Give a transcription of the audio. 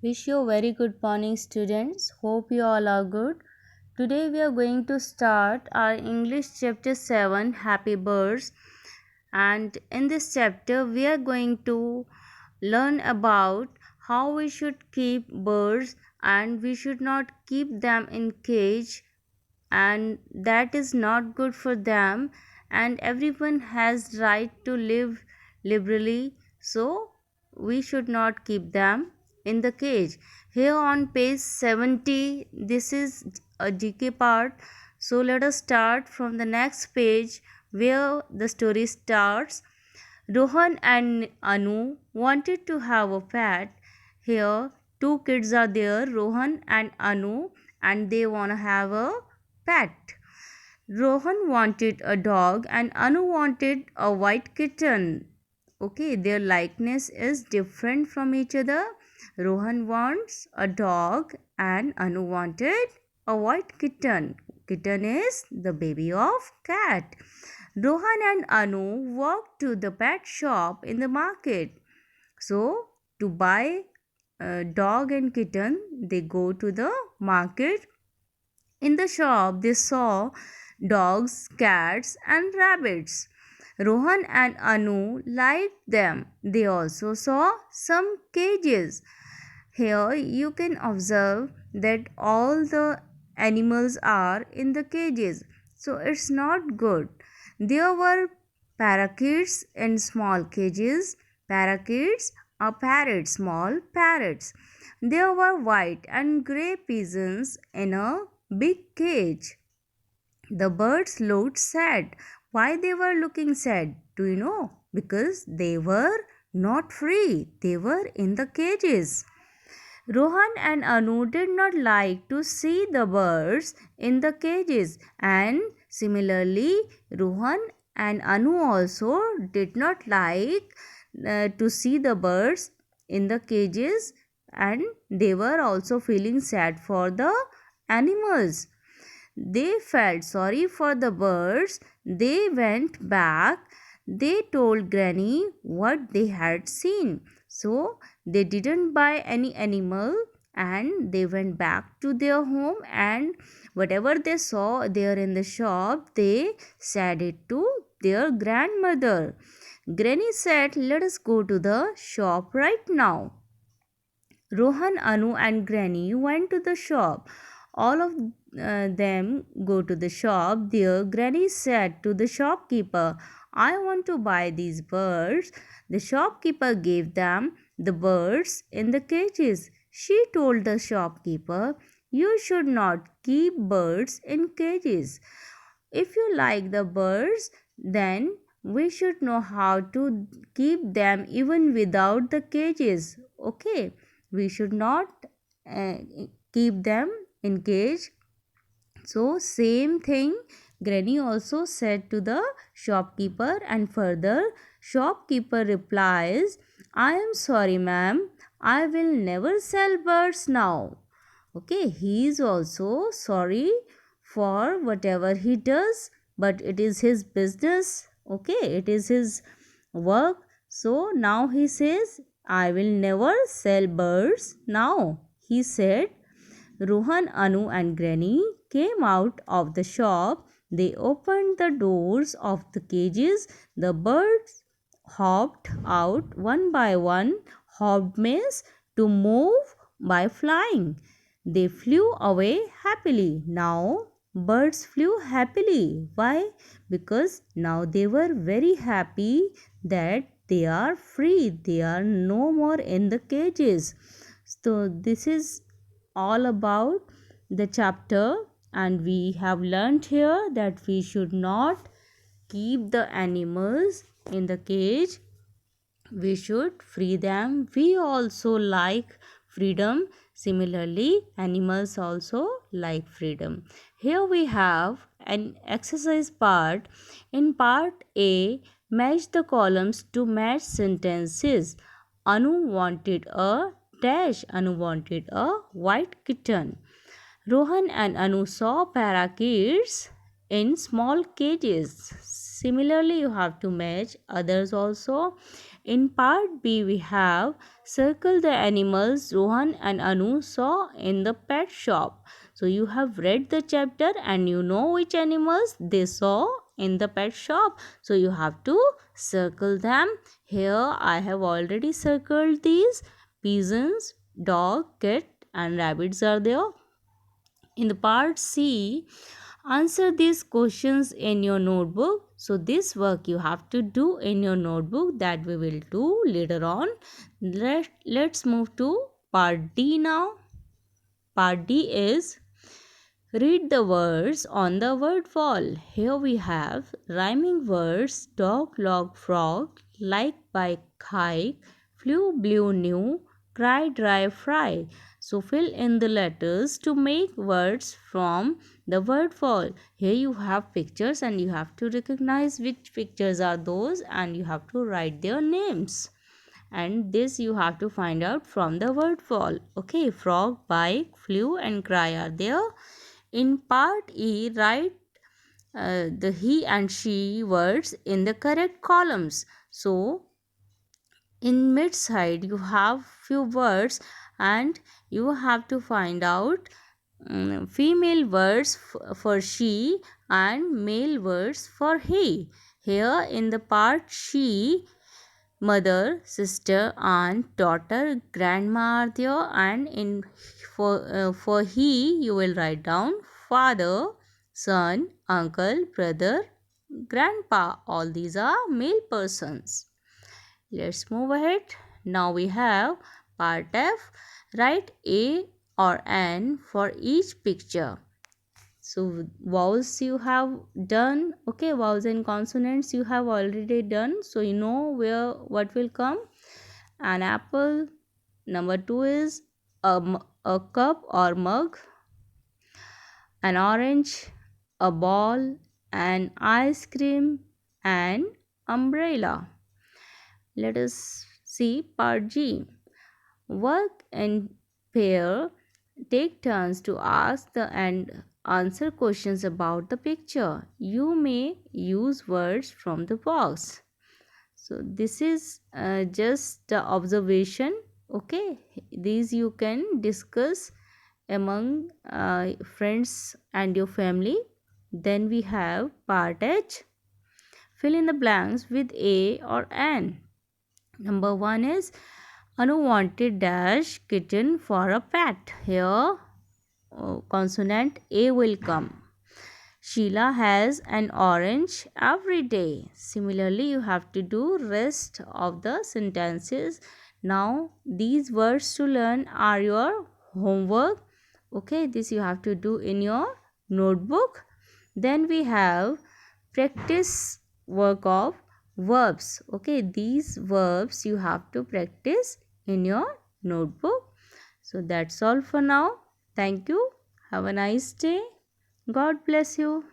Wish you a very good morning, students. Hope you all are good. Today we are going to start our English chapter 7 Happy Birds, and in this chapter we are going to learn about how we should keep birds and we should not keep them in cage, and that is not good for them, and everyone has right to live liberally, so we should not keep them in the cage. Here on page 70, this is a GK part, so let us start from the next page where the story starts. Rohan and Anu wanted to have a pet. Here, two kids are there, Rohan and Anu, and they want to have a pet. Rohan wanted a dog and Anu wanted a white kitten. Okay, their likeness is different from each other. Rohan wants a dog and Anu wanted a white kitten. Kitten is the baby of cat. Rohan and Anu walked to the pet shop in the market. So, to buy a dog and kitten, they go to the market. In the shop, they saw dogs, cats, and rabbits. Rohan and Anu liked them. They also saw some cages. Here you can observe that all the animals are in the cages. So it's not good. There were parakeets in small cages. Parakeets are parrots, small parrots. There were white and grey pigeons in a big cage. The birds looked sad. Why they were looking sad? Do you know? Because they were not free. They were in the cages. Rohan and Anu did not like to see the birds in the cages, and similarly, Rohan and Anu also did not like to see the birds in the cages, and they were also feeling sad for the animals. They felt sorry for the birds. They went back. They told Granny what they had seen. So they didn't buy any animal and they went back to their home, and whatever they saw there in the shop, they said it to their grandmother. Granny said, "Let us go to the shop right now." Rohan, Anu, and Granny went to the shop. All of them go to the shop. There, Granny said to the shopkeeper, "I want to buy these birds." The shopkeeper gave them the birds in the cages. She told the shopkeeper, "You should not keep birds in cages. If you like the birds, then we should know how to keep them even without the cages. Okay, we should not uh, keep them in cage." So same thing Granny also said to the shopkeeper, and further shopkeeper replies, "I am sorry, ma'am, I will never sell birds now." Okay, he is also sorry for whatever he does, but it is his business. Okay, it is his work. So now he says, "I will never sell birds now." He said. Rohan, Anu, and Granny came out of the shop. They opened the doors of the cages. The birds hopped out one by one. Hopped means to move by flying. They flew away happily. Now birds flew happily. Why? Because now they were very happy that they are free. They are no more in the cages. So this is all about the chapter, and we have learned here that we should not keep the animals in the cage. We should free them. We also like freedom. Similarly, animals also like freedom. Here we have an exercise part. In part A, match the columns to match sentences. Anu wanted a dash. Anu wanted a white kitten. Rohan and Anu saw parakeets in small cages. Similarly, you have to match others also. In part B, we have circle the animals Rohan and Anu saw in the pet shop. So you have read the chapter and you know which animals they saw in the pet shop. So you have to circle them. Here I have already circled these. Pigeons, dog, cat and rabbits are there. In the part C, answer these questions in your notebook. So this work you have to do in your notebook, that we will do later on. Let's move to part D now. Part D is read the words on the word wall. Here we have rhyming words: dog, log, frog, like, bike, hike, flew, blew, new, cry, dry, fry. So fill in the letters to make words from the word wall. Here you have pictures and you have to recognize which pictures are those and you have to write their names. And this you have to find out from the word wall. Okay, frog, bike, flew and cry are there. In part E, write the he and she words in the correct columns. So in mid side you have few words and you have to find out female words for she and male words for he. Here in the part she, mother, sister, aunt, daughter, grandma are there, and in for he you will write down father, son, uncle, brother, grandpa. All these are male persons. Let's move ahead. Now we have part F. Write A or N for each picture. So vowels you have done. Okay, vowels and consonants you have already done. So you know where what will come. An apple. Number 2 is a cup or mug. An orange, a ball, an ice cream, and umbrella. Let us see part G. Work in pair. Take turns to ask the and answer questions about the picture. You may use words from the box. So this is just the observation. Okay, these you can discuss among friends and your family. Then we have part H. Fill in the blanks with A or N. Number 1 is Anu wanted dash kitten for a pet. Here consonant A will come. Sheila has an orange every day. Similarly, you have to do rest of the sentences. Now, these words to learn are your homework. Okay, this you have to do in your notebook. Then we have practice work of verbs. Okay, these verbs you have to practice in your notebook. So that's all for now. Thank you. Have a nice day. God bless you.